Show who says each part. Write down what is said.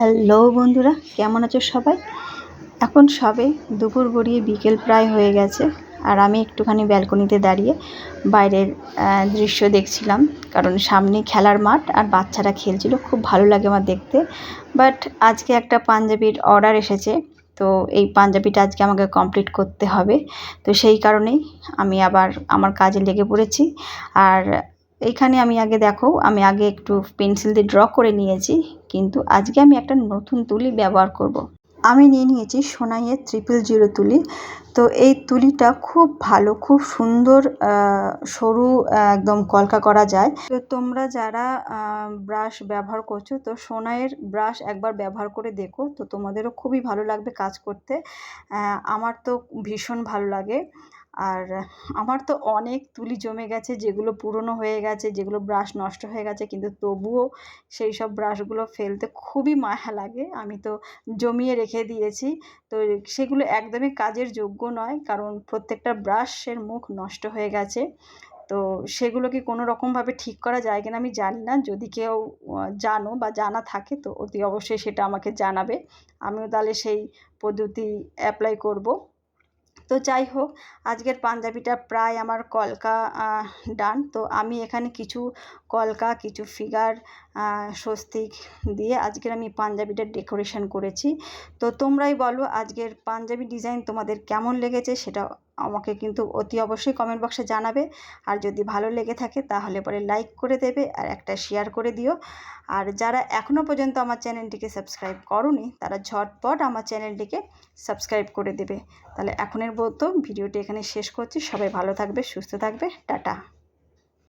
Speaker 1: Hello বন্ধুরা, কেমন আছো সবাই? এখন সবে দুপুর গড়িয়ে বিকেল প্রায় হয়ে গেছে। আর আমি একটুখানি ব্যালকনিতে দাঁড়িয়ে বাইরের দৃশ্য দেখছিলাম, কারণ সামনে খেলার মাঠ আর বাচ্চারা খেলছিল, খুব ভালো লাগে আমার দেখতে। বাট আজকে একটা পাঞ্জাবির অর্ডার এসেছে, তো এই পাঞ্জাবিটা আজকে আমাকে কমপ্লিট করতে হবে। তো সেই কারণেই আমি আবার আমার কাজে লেগে পড়েছি। আর এইখানে আমি আগে একটু পেন্সিল দিয়ে ড্র করে নিয়েছি, কিন্তু আজকে আমি একটা নতুন তুলি ব্যবহার করব। আমি নিয়ে নিয়েছি সোনাইয়ের 000 তুলি। তো এই তুলিটা খুব ভালো, খুব সুন্দর, সরু, একদম কলকা করা যায়। তো তোমরা যারা ব্রাশ ব্যবহার করছো, তো সোনাইয়ের ব্রাশ একবার ব্যবহার করে দেখো, তো তোমাদেরও খুবই ভালো লাগবে কাজ করতে। আমার তো ভীষণ ভালো লাগে। আর আমার তো অনেক তুলি জমে গেছে, যেগুলো পুরনো হয়ে গেছে, যেগুলো ব্রাশ নষ্ট হয়ে গেছে, কিন্তু তবুও সেই সব ব্রাশগুলো ফেলতে খুবই মায়া লাগে। আমি তো জমিয়ে রেখে দিয়েছি। তো সেগুলো একদমই কাজের যোগ্য নয়, কারণ প্রত্যেকটা ব্রাশের মুখ নষ্ট হয়ে গেছে। তো সেগুলোকে কোনো রকমভাবে ঠিক করা যায় কিনা আমি জানি না। যদি কেউ জানো বা জানা থাকে, তো অতি অবশ্যই সেটা আমাকে জানাবে। আমিও তাহলে সেই পদ্ধতি অ্যাপ্লাই করব। তো যাই হোক, আজকের পাঞ্জাবিটা প্রায় আমার কলকা ডান। তো আমি এখানে কিছু কলকা, কিছু ফিগার, স্বস্তিক দিয়ে আজকের আমি পাঞ্জাবিটা ডেকোরেশন করেছি। তো তোমরাই বলো আজকের পাঞ্জাবি ডিজাইন তোমাদের কেমন লেগেছে, সেটা আমাকে কিন্তু অতি অবশ্যই কমেন্ট বক্সে জানাবে। আর যদি ভালো লেগে থাকে তাহলে পরে লাইক করে দেবে আর একটা শেয়ার করে দিও। আর যারা এখনও পর্যন্ত আমার চ্যানেলটিকে সাবস্ক্রাইব করোনি, তারা ঝটপট আমার চ্যানেলটিকে সাবস্ক্রাইব করে দেবে। তাহলে এখনের মতো ভিডিওটি এখানে শেষ করছি। সবাই ভালো থাকবে, সুস্থ থাকবে, টাটা।